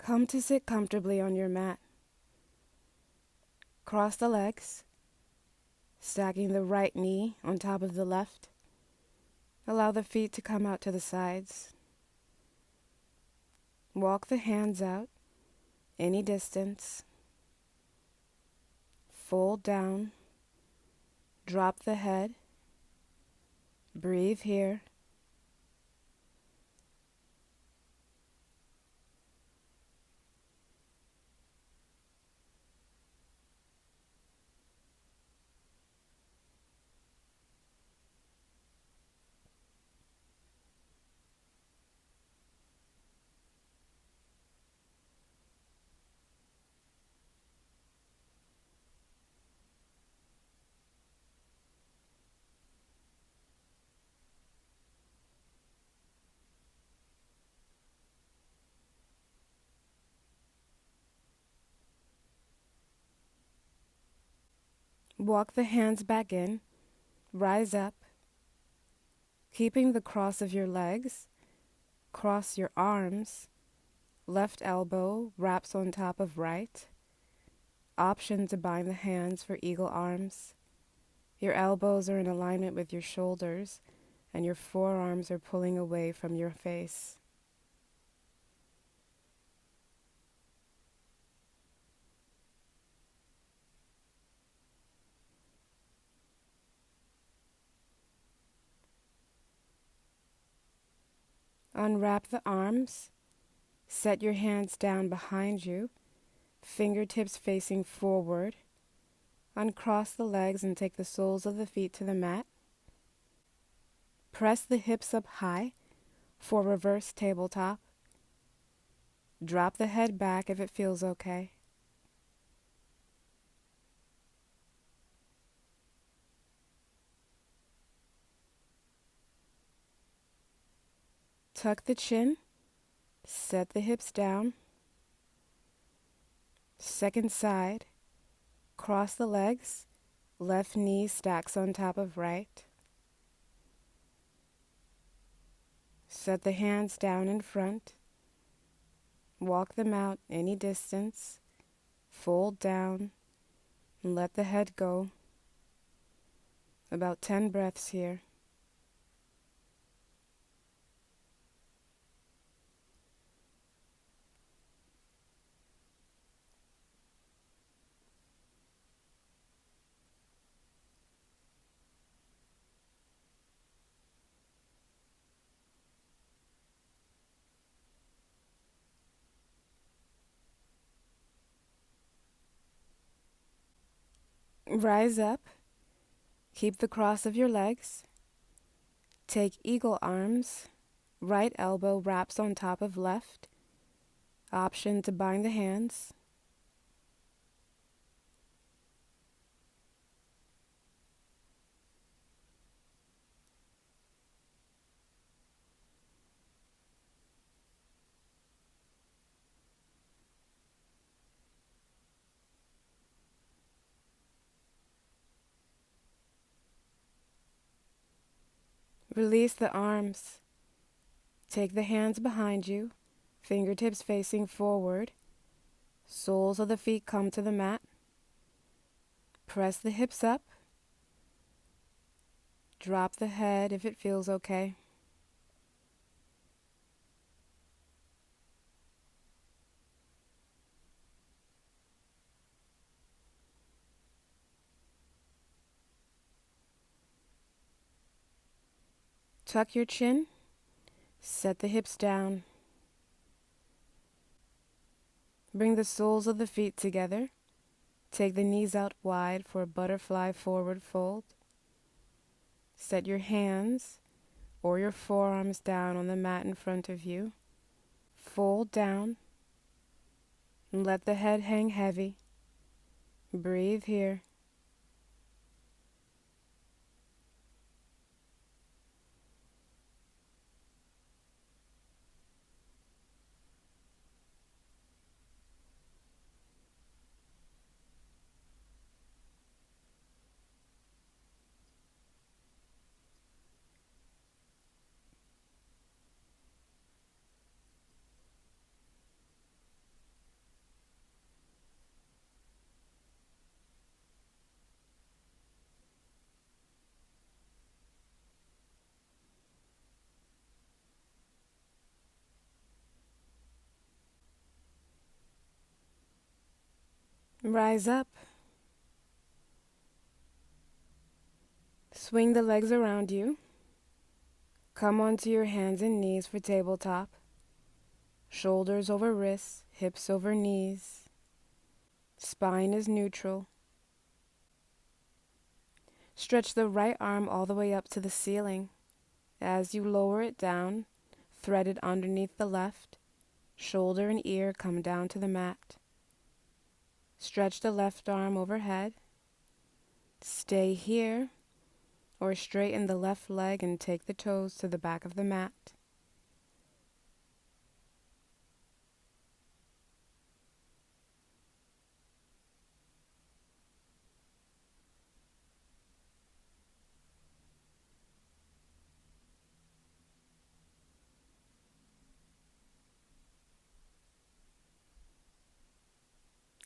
Come to sit comfortably on your mat. Cross the legs, stacking the right knee on top of the left. Allow the feet to come out to the sides. Walk the hands out any distance. Fold down. Drop the head. Breathe here. Walk the hands back in. Rise up. Keeping the cross of your legs, cross your arms. Left elbow wraps on top of right. Option to bind the hands for eagle arms. Your elbows are in alignment with your shoulders, and your forearms are pulling away from your face. Unwrap the arms. Set your hands down behind you, fingertips facing forward. Uncross the legs and take the soles of the feet to the mat. Press the hips up high for reverse tabletop. Drop the head back if it feels okay. Tuck the chin. Set the hips down. Second side. Cross the legs. Left knee stacks on top of right. Set the hands down in front. Walk them out any distance. Fold down and let the head go. About 10 breaths here. Rise up. Keep the cross of your legs. Take eagle arms. Right elbow wraps on top of left. Option to bind the hands. Release the arms. Take the hands behind you, fingertips facing forward. Soles of the feet come to the mat. Press the hips up. Drop the head if it feels okay. Tuck your chin. Set the hips down. Bring the soles of the feet together. Take the knees out wide for a butterfly forward fold. Set your hands or your forearms down on the mat in front of you. Fold down and let the head hang heavy. Breathe here. Rise up. Swing the legs around you. Come onto your hands and knees for tabletop. Shoulders over wrists, hips over knees. Spine is neutral. Stretch the right arm all the way up to the ceiling. As you lower it down, thread it underneath the left. Shoulder and ear come down to the mat. Stretch the left arm overhead. Stay here, or straighten the left leg and take the toes to the back of the mat.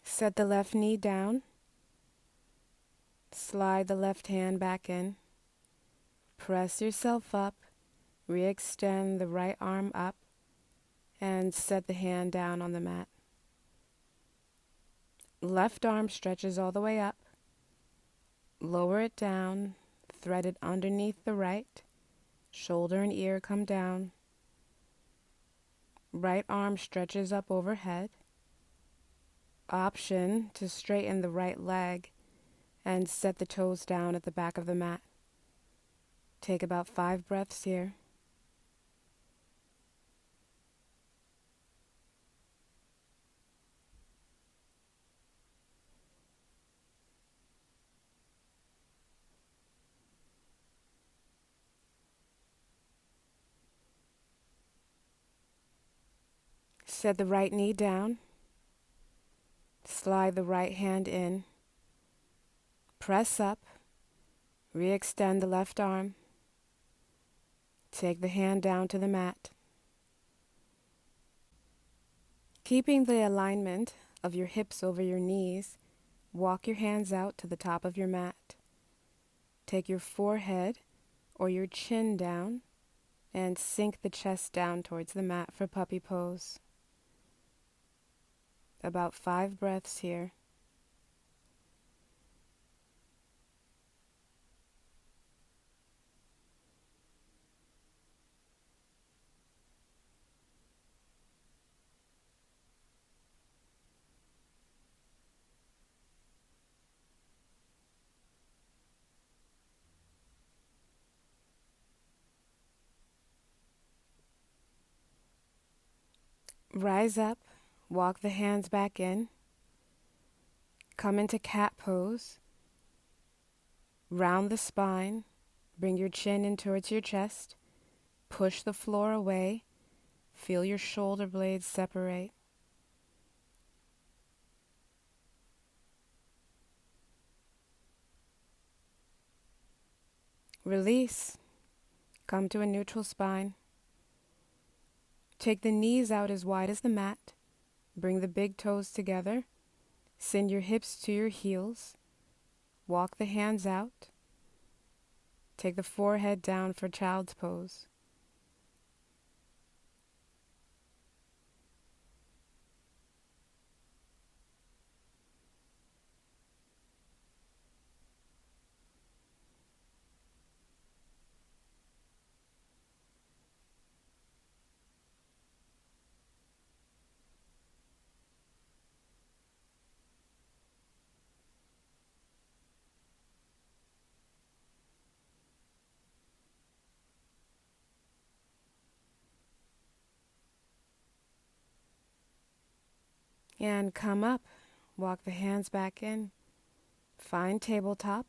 Set the left knee down. Slide the left hand back in. Press yourself up. Re-extend the right arm up and set the hand down on the mat. Left arm stretches all the way up. Lower it down. Thread it underneath the right. Shoulder and ear come down. Right arm stretches up overhead. Option to straighten the right leg and set the toes down at the back of the mat. Take about 5 breaths here. Set the right knee down. Slide the right hand in. Press up. Re-extend the left arm. Take the hand down to the mat. Keeping the alignment of your hips over your knees, walk your hands out to the top of your mat. Take your forehead or your chin down and sink the chest down towards the mat for puppy pose. About 5 breaths here. Rise up, walk the hands back in. Come into cat pose. Round the spine. Bring your chin in towards your chest. Push the floor away. Feel your shoulder blades separate. Release. Come to a neutral spine. Take the knees out as wide as the mat. Bring the big toes together. Send your hips to your heels. Walk the hands out. Take the forehead down for child's pose. And come up. Walk the hands back in. Find tabletop.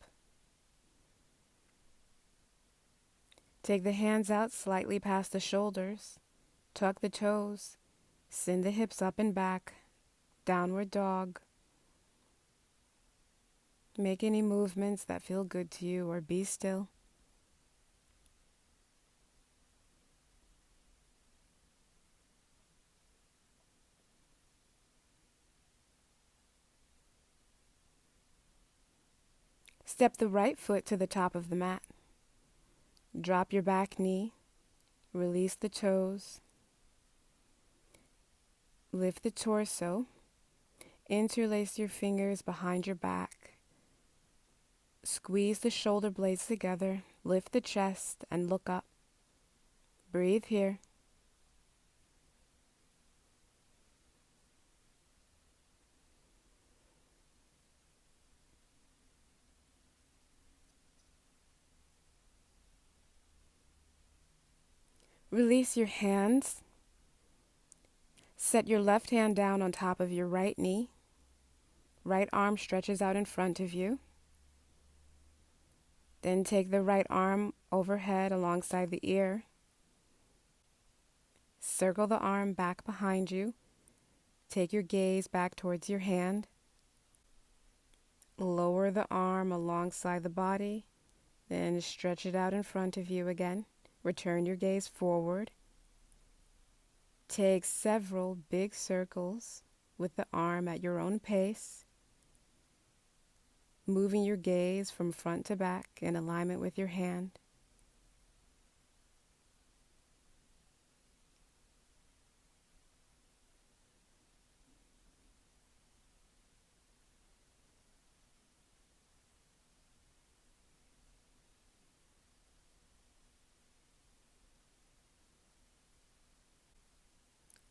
Take the hands out slightly past the shoulders. Tuck the toes. Send the hips up and back. Downward dog. Make any movements that feel good to you or be still. Step the right foot to the top of the mat. Drop your back knee. Release the toes. Lift the torso. Interlace your fingers behind your back. Squeeze the shoulder blades together, lift the chest, and look up. Breathe here. Release your hands. Set your left hand down on top of your right knee. Right arm stretches out in front of you. Then take the right arm overhead alongside the ear. Circle the arm back behind you. Take your gaze back towards your hand. Lower the arm alongside the body. Then stretch it out in front of you again. Return your gaze forward. Take several big circles with the arm at your own pace, moving your gaze from front to back in alignment with your hand.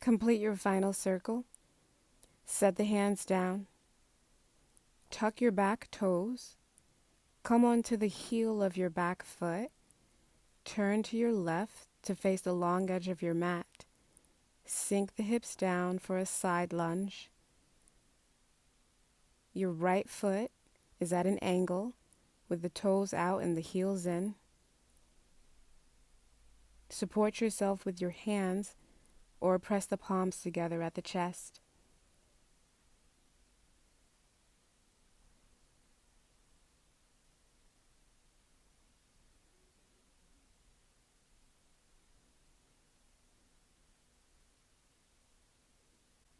Complete your final circle. Set the hands down. Tuck your back toes. Come onto the heel of your back foot. Turn to your left to face the long edge of your mat. Sink the hips down for a side lunge. Your right foot is at an angle with the toes out and the heels in. Support yourself with your hands or press the palms together at the chest.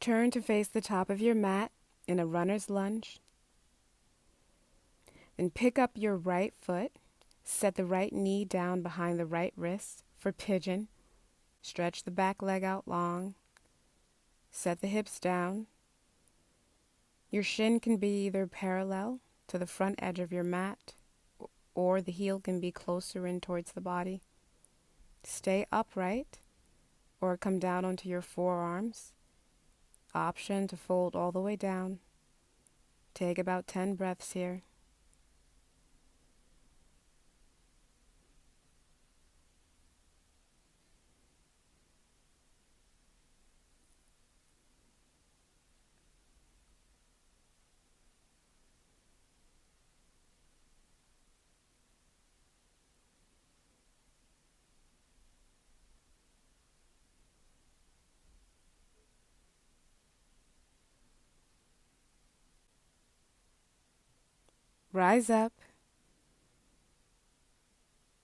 Turn to face the top of your mat in a runner's lunge. Then pick up your right foot. Set the right knee down behind the right wrist for pigeon. Stretch the back leg out long. Set the hips down. Your shin can be either parallel to the front edge of your mat, or the heel can be closer in towards the body. Stay upright or come down onto your forearms. Option to fold all the way down. Take about 10 breaths here. Rise up.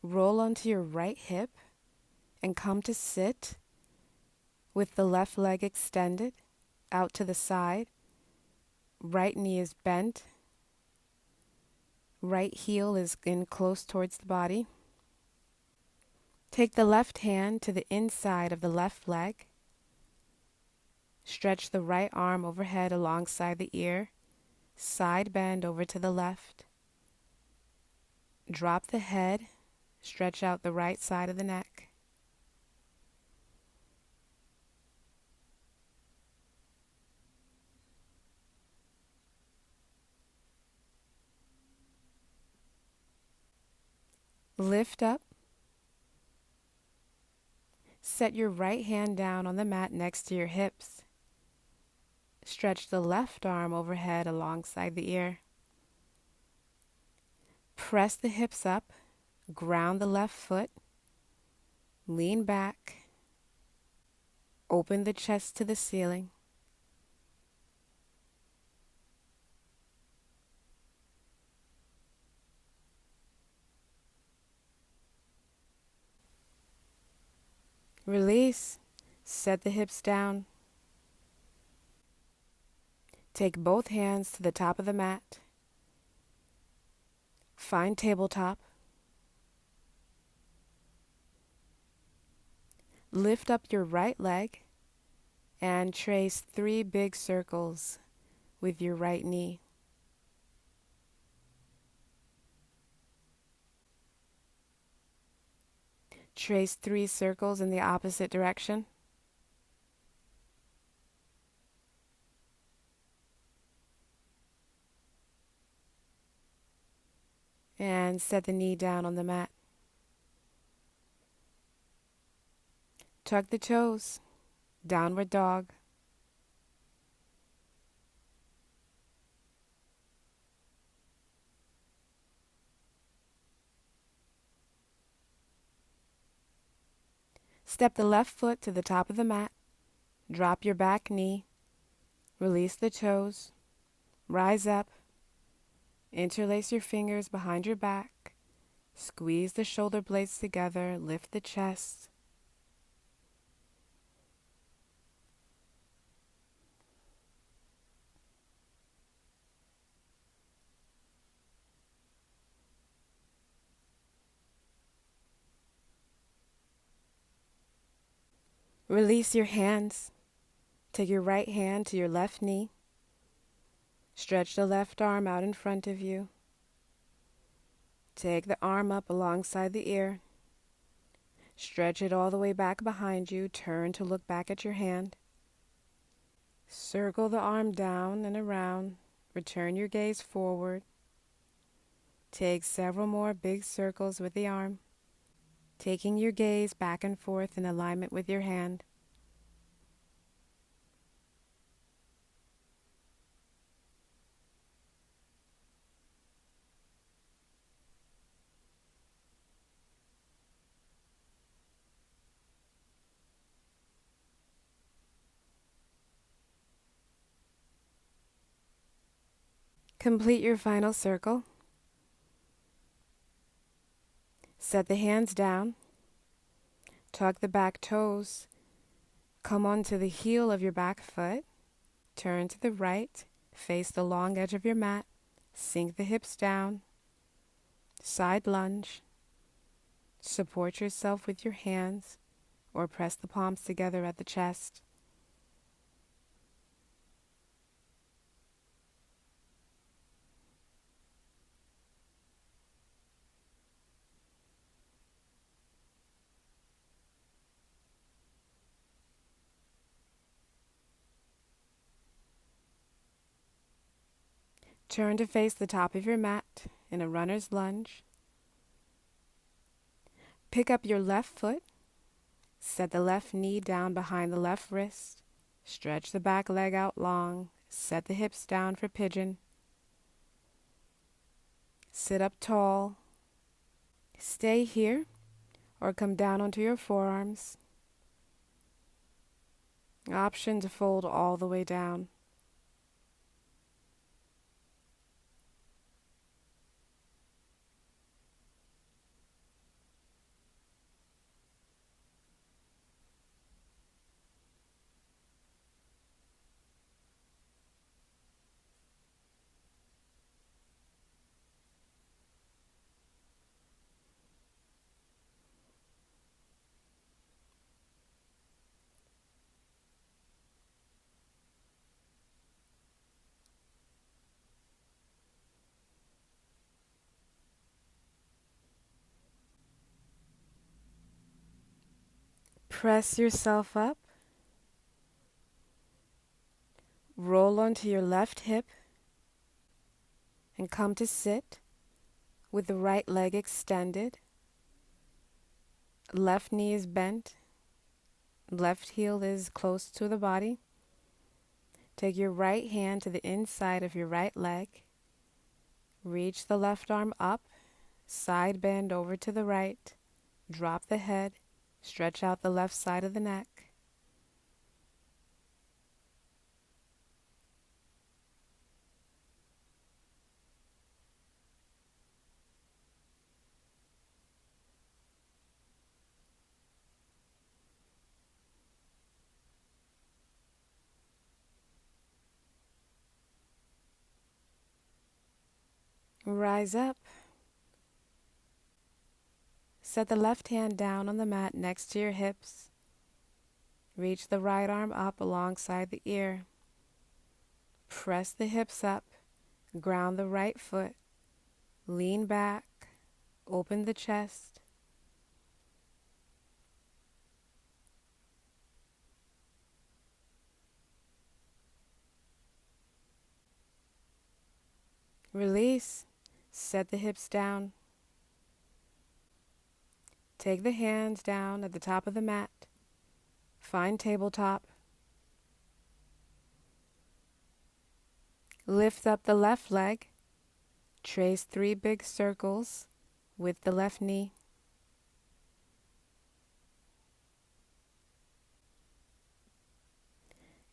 Roll onto your right hip and come to sit with the left leg extended out to the side. Right knee is bent. Right heel is in close towards the body. Take the left hand to the inside of the left leg. Stretch the right arm overhead alongside the ear. Side bend over to the left. Drop the head. Stretch out the right side of the neck. Lift up. Set your right hand down on the mat next to your hips. Stretch the left arm overhead alongside the ear. Press the hips up, ground the left foot, lean back, open the chest to the ceiling. Release, set the hips down. Take both hands to the top of the mat. Find tabletop. Lift up your right leg and trace 3 big circles with your right knee. Trace 3 circles in the opposite direction. And set the knee down on the mat. Tuck the toes. Downward dog. Step the left foot to the top of the mat. Drop your back knee. Release the toes. Rise up. Interlace your fingers behind your back. Squeeze the shoulder blades together. Lift the chest. Release your hands. Take your right hand to your left knee. Stretch the left arm out in front of you. Take the arm up alongside the ear. Stretch it all the way back behind you. Turn to look back at your hand. Circle the arm down and around. Return your gaze forward. Take several more big circles with the arm, taking your gaze back and forth in alignment with your hand. Complete your final circle. Set the hands down. Tuck the back toes. Come onto the heel of your back foot. Turn to the right. Face the long edge of your mat. Sink the hips down. Side lunge. Support yourself with your hands or press the palms together at the chest. Turn to face the top of your mat in a runner's lunge. Pick up your left foot. Set the left knee down behind the left wrist. Stretch the back leg out long. Set the hips down for pigeon. Sit up tall. Stay here or come down onto your forearms. Option to fold all the way down. Press yourself up. Roll onto your left hip and come to sit with the right leg extended. Left knee is bent. Left heel is close to the body. Take your right hand to the inside of your right leg. Reach the left arm up. Side bend over to the right. Drop the head. Stretch out the left side of the neck. Rise up. Set the left hand down on the mat next to your hips. Reach the right arm up alongside the ear. Press the hips up, ground the right foot, lean back, open the chest. Release, set the hips down. Take the hands down at the top of the mat. Find tabletop. Lift up the left leg. Trace 3 big circles with the left knee.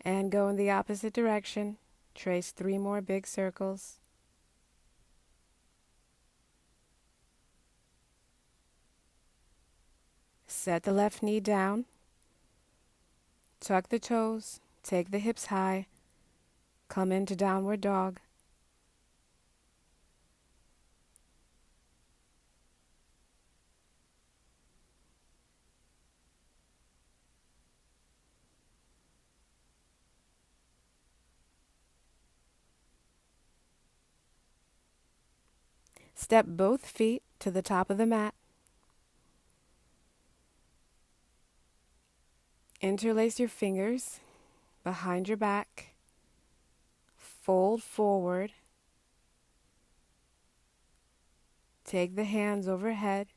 And go in the opposite direction. Trace 3 more big circles. Set the left knee down. Tuck the toes. Take the hips high. Come into downward dog. Step both feet to the top of the mat. Interlace your fingers behind your back. Fold forward. Take the hands overhead.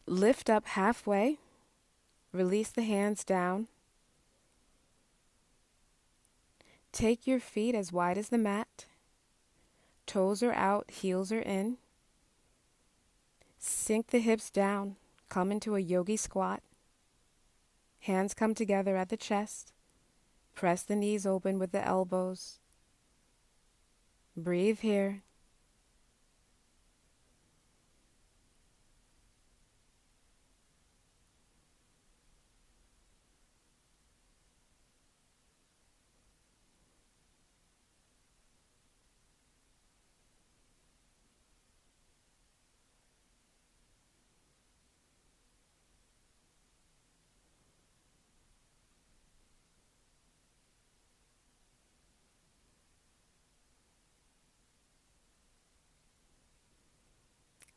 Lift up halfway. Release the hands down. Take your feet as wide as the mat. Toes are out, heels are in. Sink the hips down. Come into a Yogi Squat. Hands come together at the chest. Press the knees open with the elbows. Breathe here.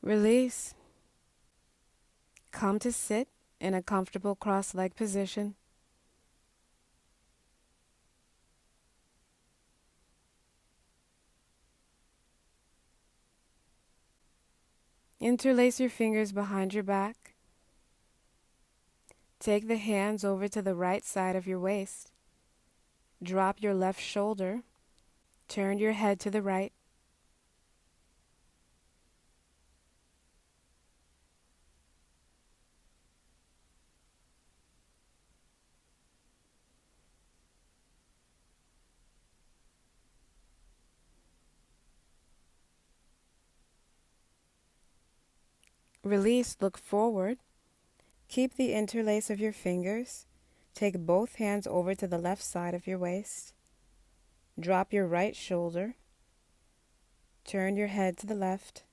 Release. Come to sit in a comfortable cross-leg position. Interlace your fingers behind your back. Take the hands over to the right side of your waist. Drop your left shoulder. Turn your head to the right. Release, look forward. Keep the interlace of your fingers. Take both hands over to the left side of your waist. Drop your right shoulder. Turn your head to the left.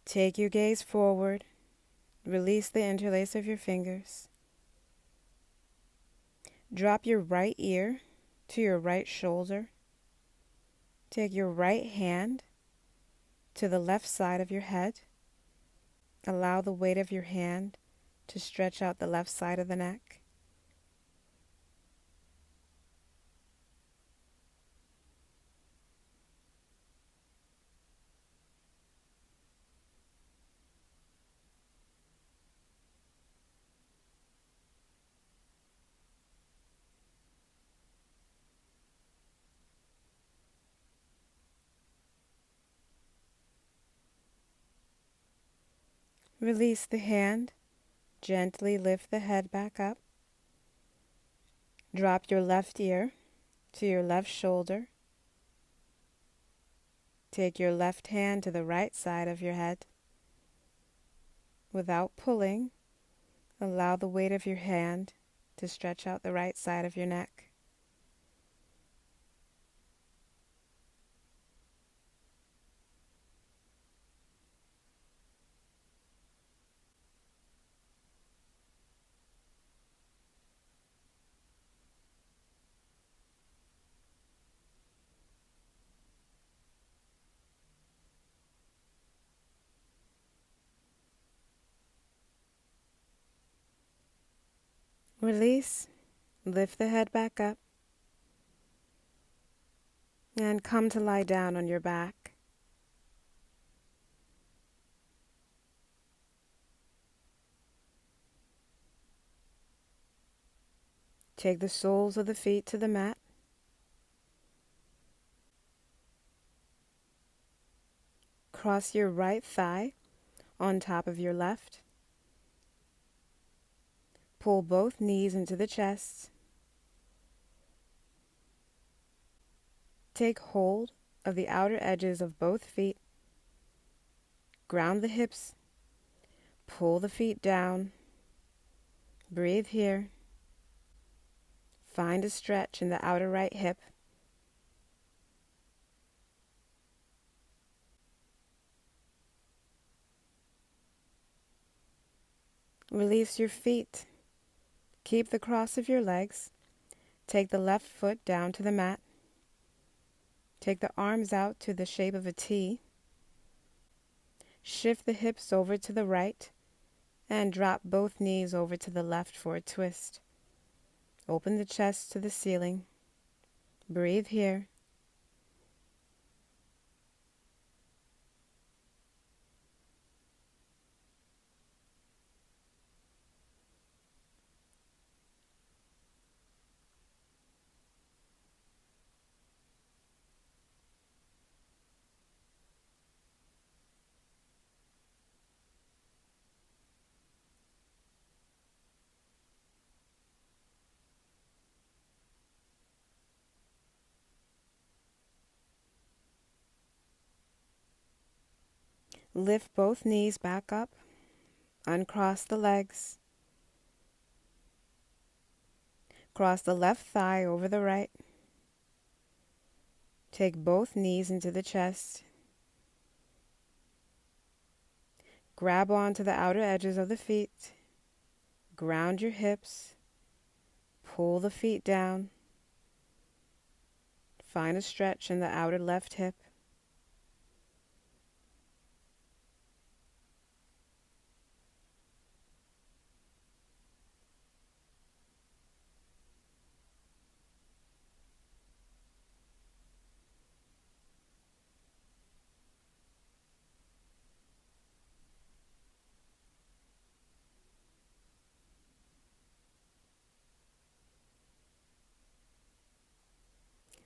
Take your gaze forward. Release the interlace of your fingers. Drop your right ear to your right shoulder. Take your right hand to the left side of your head. Allow the weight of your hand to stretch out the left side of the neck. Release the hand. Gently lift the head back up. Drop your left ear to your left shoulder. Take your left hand to the right side of your head. Without pulling, allow the weight of your hand to stretch out the right side of your neck. Release, lift the head back up, and come to lie down on your back. Take the soles of the feet to the mat. Cross your right thigh on top of your left. Pull both knees into the chest. Take hold of the outer edges of both feet. Ground the hips. Pull the feet down. Breathe here. Find a stretch in the outer right hip. Release your feet. Keep the cross of your legs. Take the left foot down to the mat. Take the arms out to the shape of a T. Shift the hips over to the right and drop both knees over to the left for a twist. Open the chest to the ceiling. Breathe here. Lift both knees back up. Uncross the legs. Cross the left thigh over the right. Take both knees into the chest. Grab onto the outer edges of the feet. Ground your hips. Pull the feet down. Find a stretch in the outer left hip.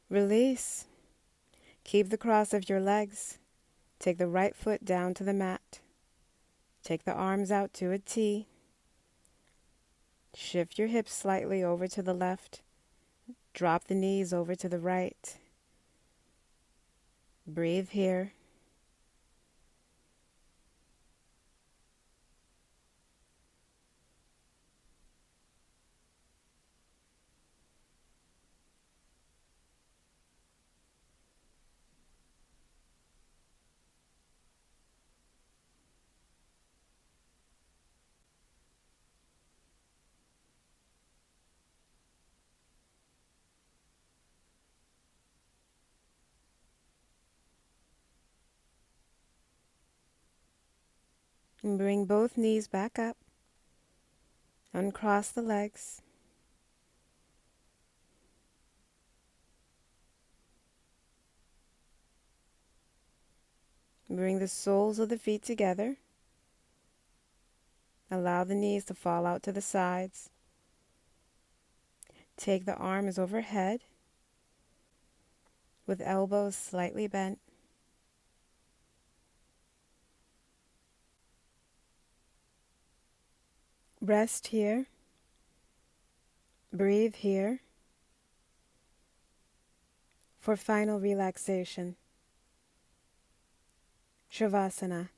Release. Keep the cross of your legs. Take the right foot down to the mat. Take the arms out to a T. Shift your hips slightly over to the left. Drop the knees over to the right. Breathe here. And bring both knees back up. Uncross the legs. Bring the soles of the feet together. Allow the knees to fall out to the sides. Take the arms overhead with elbows slightly bent. Rest here. Breathe here for final relaxation. Shavasana.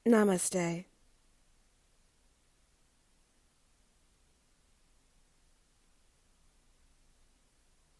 Namaste.